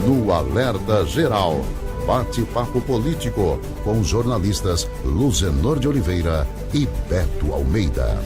no Alerta Geral. Bate-papo político com os jornalistas Luzenor de Oliveira e Beto Almeida.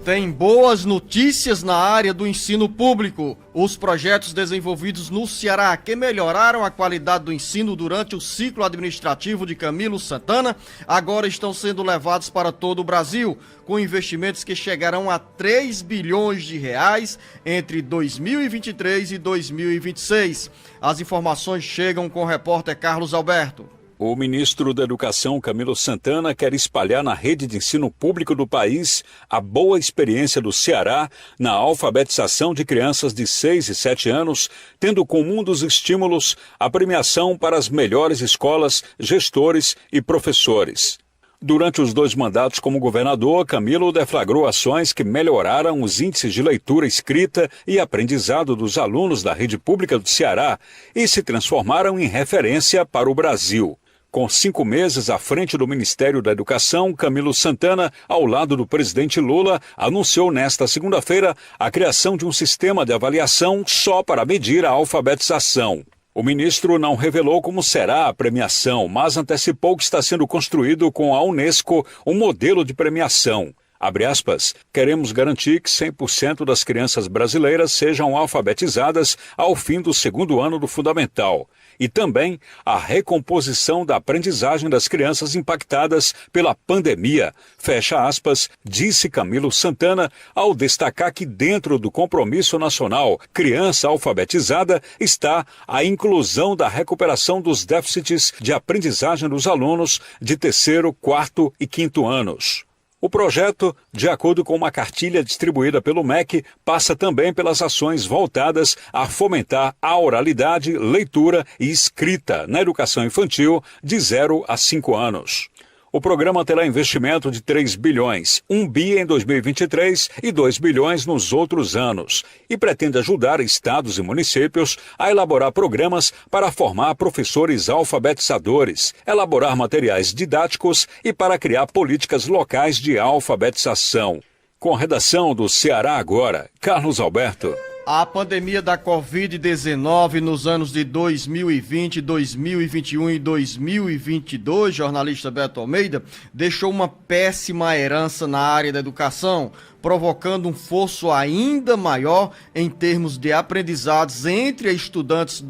Tem boas notícias na área do ensino público. Os projetos desenvolvidos no Ceará que melhoraram a qualidade do ensino durante o ciclo administrativo de Camilo Santana agora estão sendo levados para todo o Brasil, com investimentos que chegarão a 3 bilhões de reais entre 2023 e 2026. As informações chegam com o repórter Carlos Alberto. O ministro da Educação, Camilo Santana, quer espalhar na rede de ensino público do país a boa experiência do Ceará na alfabetização de crianças de 6 e 7 anos, tendo como um dos estímulos a premiação para as melhores escolas, gestores e professores. Durante os 2 mandatos como governador, Camilo deflagrou ações que melhoraram os índices de leitura, escrita e aprendizado dos alunos da rede pública do Ceará e se transformaram em referência para o Brasil. Com 5 meses à frente do Ministério da Educação, Camilo Santana, ao lado do presidente Lula, anunciou nesta segunda-feira a criação de um sistema de avaliação só para medir a alfabetização. O ministro não revelou como será a premiação, mas antecipou que está sendo construído com a Unesco um modelo de premiação. Abre aspas, queremos garantir que 100% das crianças brasileiras sejam alfabetizadas ao fim do 2º ano do fundamental. E também a recomposição da aprendizagem das crianças impactadas pela pandemia, fecha aspas, disse Camilo Santana ao destacar que dentro do compromisso nacional Criança Alfabetizada está a inclusão da recuperação dos déficits de aprendizagem dos alunos de 3º, 4º e 5º anos. O projeto, de acordo com uma cartilha distribuída pelo MEC, passa também pelas ações voltadas a fomentar a oralidade, leitura e escrita na educação infantil de 0 a 5 anos. O programa terá investimento de 3 bilhões, 1 bi em 2023 e 2 bilhões nos outros anos, e pretende ajudar estados e municípios a elaborar programas para formar professores alfabetizadores, elaborar materiais didáticos e para criar políticas locais de alfabetização. Com redação do Ceará Agora, Carlos Alberto. A pandemia da Covid-19 nos anos de 2020, 2021 e 2022, jornalista Beto Almeida, deixou uma péssima herança na área da educação, provocando um fosso ainda maior em termos de aprendizados entre estudantes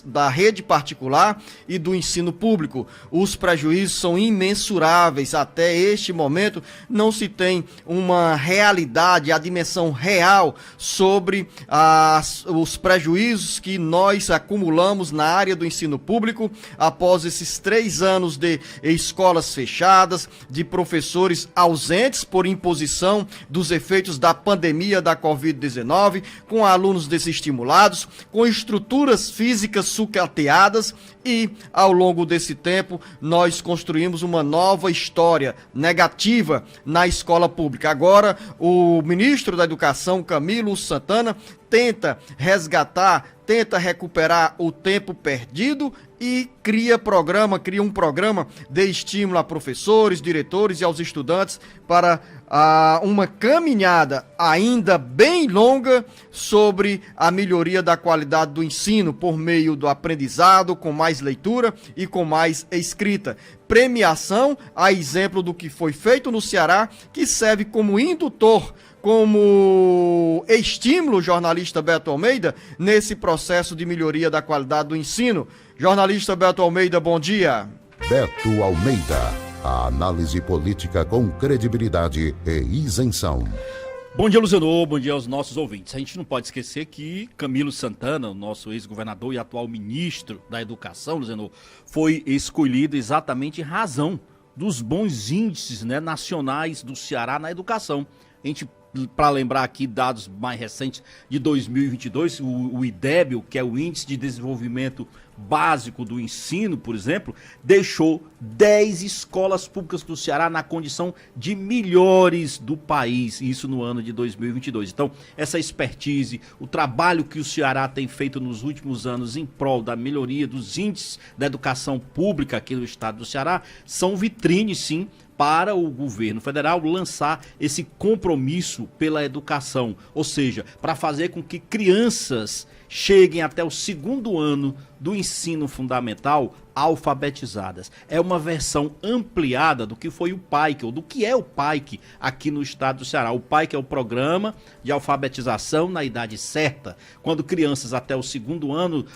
da rede particular e do ensino público. Os prejuízos são imensuráveis. Até este momento não se tem uma realidade, a dimensão real sobre os prejuízos que nós acumulamos na área do ensino público após esses 3 anos de escolas fechadas, de professores ausentes por imposição dos efeitos da pandemia da Covid-19, com alunos desestimulados, com estruturas físicas sucateadas e, ao longo desse tempo, nós construímos uma nova história negativa na escola pública. Agora, o ministro da Educação, Camilo Santana, tenta resgatar, tenta recuperar o tempo perdido e cria um programa de estímulo a professores, diretores e aos estudantes para uma caminhada ainda bem longa sobre a melhoria da qualidade do ensino por meio do aprendizado, com mais leitura e com mais escrita. Premiação, a exemplo do que foi feito no Ceará, que serve como indutor, como estímulo, jornalista Beto Almeida, nesse processo de melhoria da qualidade do ensino. Jornalista Beto Almeida, bom dia. Beto Almeida, a análise política com credibilidade e isenção. Bom dia, Luzenor, bom dia aos nossos ouvintes. A gente não pode esquecer que Camilo Santana, o nosso ex-governador e atual ministro da Educação, Luzenor, foi escolhido exatamente em razão dos bons índices, nacionais do Ceará na educação. A gente, para lembrar aqui dados mais recentes de 2022, o IDEB, que é o Índice de Desenvolvimento Básico do Ensino, por exemplo, deixou 10 escolas públicas do Ceará na condição de melhores do país, isso no ano de 2022. Então, essa expertise, o trabalho que o Ceará tem feito nos últimos anos em prol da melhoria dos índices da educação pública aqui no estado do Ceará, são vitrine, sim, para o governo federal lançar esse compromisso pela educação, ou seja, para fazer com que crianças cheguem até o 2º ano do ensino fundamental alfabetizadas. É uma versão ampliada do que foi o PAIC, ou do que é o PAIC aqui no estado do Ceará. O PAIC é o Programa de Alfabetização na Idade Certa, quando crianças até o 2º ano,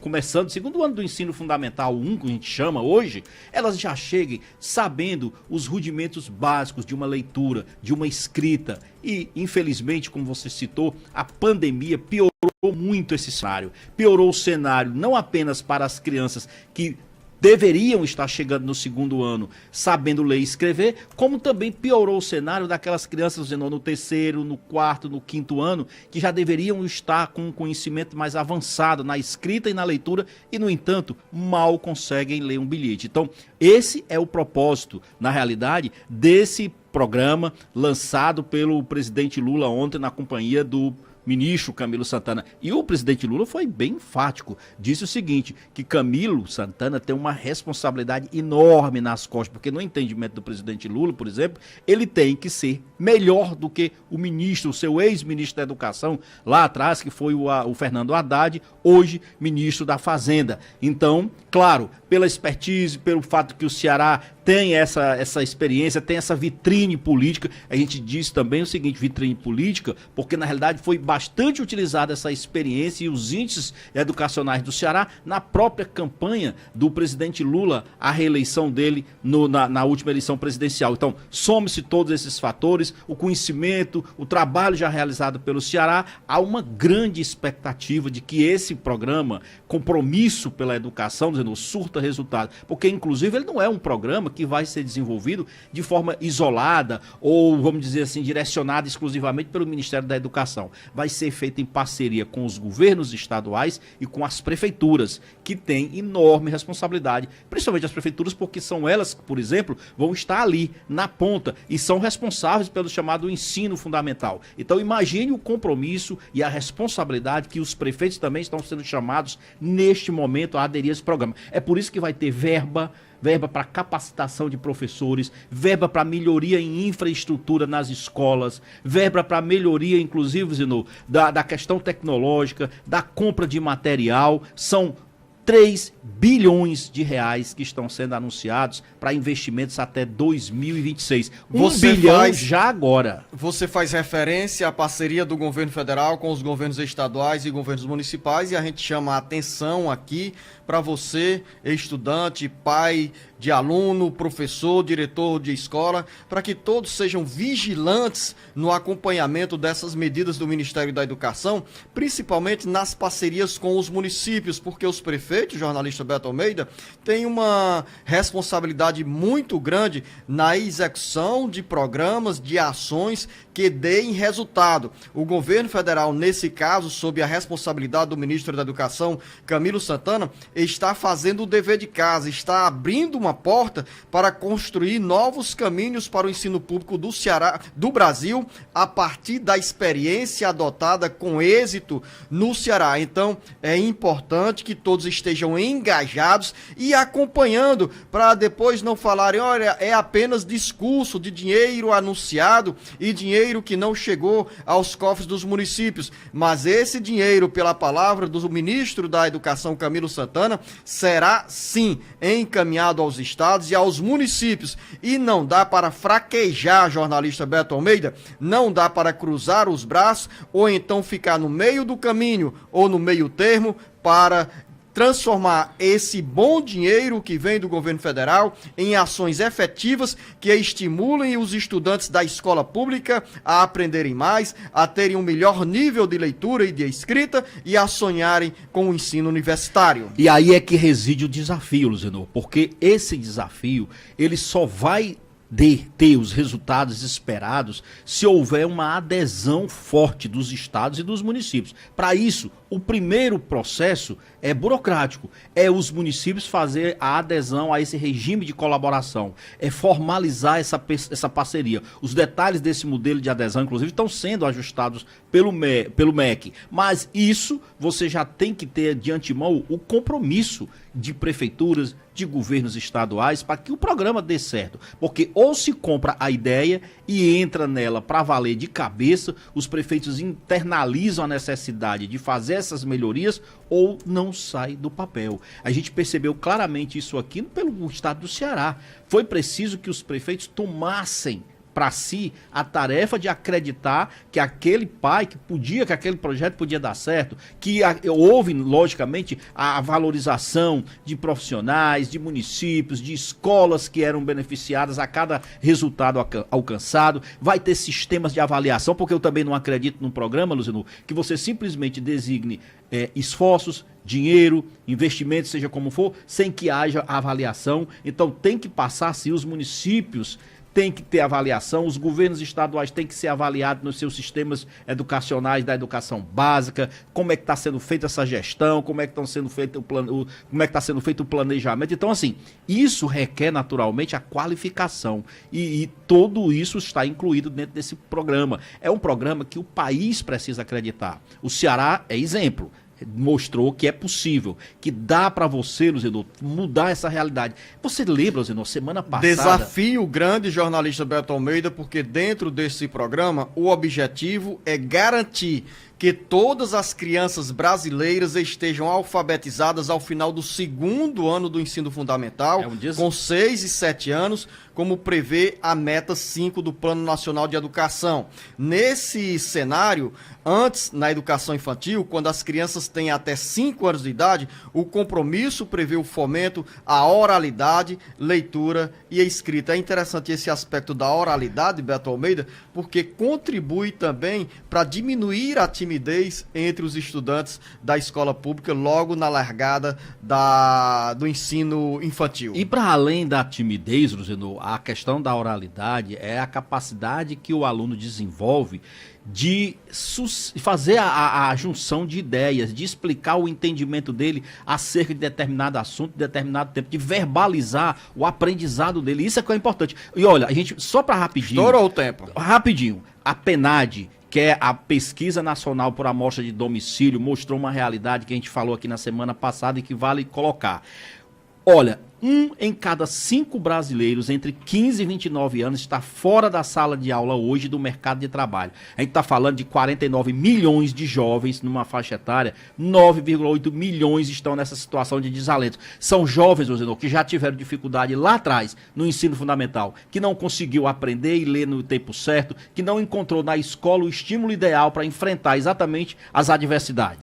começando o 2º ano do ensino fundamental 1, que a gente chama hoje, elas já cheguem sabendo os rudimentos básicos de uma leitura, de uma escrita. E, infelizmente, como você citou, a pandemia piorou muito esse cenário. Piorou o cenário não apenas para as crianças que deveriam estar chegando no 2º ano sabendo ler e escrever, como também piorou o cenário daquelas crianças no 3º, no 4º, no 5º ano, que já deveriam estar com um conhecimento mais avançado na escrita e na leitura e, no entanto, mal conseguem ler um bilhete. Então, esse é o propósito, na realidade, desse programa lançado pelo presidente Lula ontem na companhia do ministro Camilo Santana. E o presidente Lula foi bem enfático. Disse o seguinte, que Camilo Santana tem uma responsabilidade enorme nas costas, porque no entendimento do presidente Lula, por exemplo, ele tem que ser melhor do que o ministro, o seu ex-ministro da Educação, lá atrás, que foi o Fernando Haddad, hoje ministro da Fazenda. Então, claro, pela expertise, pelo fato que o Ceará tem essa experiência, tem essa vitrine política, a gente diz também o seguinte, vitrine política, porque na realidade foi bastante utilizada essa experiência e os índices educacionais do Ceará na própria campanha do presidente Lula, a reeleição dele na última eleição presidencial. Então, some-se todos esses fatores, o conhecimento, o trabalho já realizado pelo Ceará, há uma grande expectativa de que esse programa, compromisso pela educação, dizendo, surta resultado, porque inclusive ele não é um programa que vai ser desenvolvido de forma isolada ou, vamos dizer assim, direcionada exclusivamente pelo Ministério da Educação. Vai ser feito em parceria com os governos estaduais e com as prefeituras, que têm enorme responsabilidade, principalmente as prefeituras, porque são elas que, por exemplo, vão estar ali na ponta e são responsáveis pelo chamado ensino fundamental. Então imagine o compromisso e a responsabilidade que os prefeitos também estão sendo chamados neste momento a aderir a esse programa. É por isso que vai ter verba para capacitação de professores, verba para melhoria em infraestrutura nas escolas, verba para melhoria, inclusive, Zeno, da questão tecnológica, da compra de material. São 3 bilhões de reais que estão sendo anunciados para investimentos até 2026. Um bilhão já agora. Você faz referência à parceria do governo federal com os governos estaduais e governos municipais, e a gente chama a atenção aqui para você, estudante, pai de aluno, professor, diretor de escola, para que todos sejam vigilantes no acompanhamento dessas medidas do Ministério da Educação, principalmente nas parcerias com os municípios, porque os prefeitos, jornalista Beto Almeida, têm uma responsabilidade muito grande na execução de programas, de ações que deem resultado. O governo federal, nesse caso, sob a responsabilidade do ministro da Educação, Camilo Santana, está fazendo o dever de casa, está abrindo uma porta para construir novos caminhos para o ensino público do Ceará, do Brasil, a partir da experiência adotada com êxito no Ceará. Então, é importante que todos estejam engajados e acompanhando, para depois não falarem, olha, é apenas discurso de dinheiro anunciado e dinheiro que não chegou aos cofres dos municípios. Mas esse dinheiro, pela palavra do ministro da Educação, Camilo Santana, será sim encaminhado aos estados e aos municípios. E não dá para fraquejar, jornalista Beto Almeida, não dá para cruzar os braços ou então ficar no meio do caminho ou no meio termo para transformar esse bom dinheiro que vem do governo federal em ações efetivas que estimulem os estudantes da escola pública a aprenderem mais, a terem um melhor nível de leitura e de escrita e a sonharem com o ensino universitário. E aí é que reside o desafio, Luzenor, porque esse desafio, ele só vai ter os resultados esperados se houver uma adesão forte dos estados e dos municípios. Para isso, o primeiro processo é burocrático, é os municípios fazer a adesão a esse regime de colaboração, é formalizar essa parceria. Os detalhes desse modelo de adesão, inclusive, estão sendo ajustados pelo MEC, mas isso você já tem que ter de antemão o compromisso de prefeituras, de governos estaduais para que o programa dê certo. Porque ou se compra a ideia e entra nela para valer de cabeça, os prefeitos internalizam a necessidade de fazer essas melhorias ou não sai do papel. A gente percebeu claramente isso aqui pelo estado do Ceará. Foi preciso que os prefeitos tomassem para si a tarefa de acreditar que aquele pai, que aquele projeto podia dar certo, que houve, logicamente, a valorização de profissionais, de municípios, de escolas que eram beneficiadas a cada resultado alcançado, vai ter sistemas de avaliação, porque eu também não acredito num programa, Luzenu, que você simplesmente designe esforços, dinheiro, investimentos, seja como for, sem que haja avaliação. Então tem que passar, sim, os municípios tem que ter avaliação, os governos estaduais têm que ser avaliados nos seus sistemas educacionais da educação básica, como é que está sendo feita essa gestão, como é que está sendo feito o planejamento. Então, assim, isso requer naturalmente a qualificação e tudo isso está incluído dentro desse programa. É um programa que o país precisa acreditar. O Ceará é exemplo. Mostrou que é possível, que dá para você, Luzenor, mudar essa realidade. Você lembra, Luzenor, semana passada... Desafio grande, jornalista Beto Almeida, porque dentro desse programa o objetivo é garantir que todas as crianças brasileiras estejam alfabetizadas ao final do 2º ano do ensino fundamental, com 6 e 7 anos, como prevê a meta 5 do Plano Nacional de Educação. Nesse cenário, antes, na educação infantil, quando as crianças têm até 5 anos de idade, o compromisso prevê o fomento à oralidade, leitura e escrita. É interessante esse aspecto da oralidade, Beto Almeida, porque contribui também para diminuir a timidez entre os estudantes da escola pública logo na largada do ensino infantil. E para além da timidez, Luzenor, a questão da oralidade é a capacidade que o aluno desenvolve de fazer a junção de ideias, de explicar o entendimento dele acerca de determinado assunto, de determinado tempo, de verbalizar o aprendizado dele. Isso é que é importante. E olha, a gente, só para rapidinho... Estourou o tempo. Rapidinho. A PNAD, que é a Pesquisa Nacional por Amostra de Domicílio, mostrou uma realidade que a gente falou aqui na semana passada e que vale colocar. Olha, 1 em cada 5 brasileiros entre 15 e 29 anos está fora da sala de aula hoje do mercado de trabalho. A gente está falando de 49 milhões de jovens numa faixa etária, 9,8 milhões estão nessa situação de desalento. São jovens, Luzenor, que já tiveram dificuldade lá atrás, no ensino fundamental, que não conseguiu aprender e ler no tempo certo, que não encontrou na escola o estímulo ideal para enfrentar exatamente as adversidades.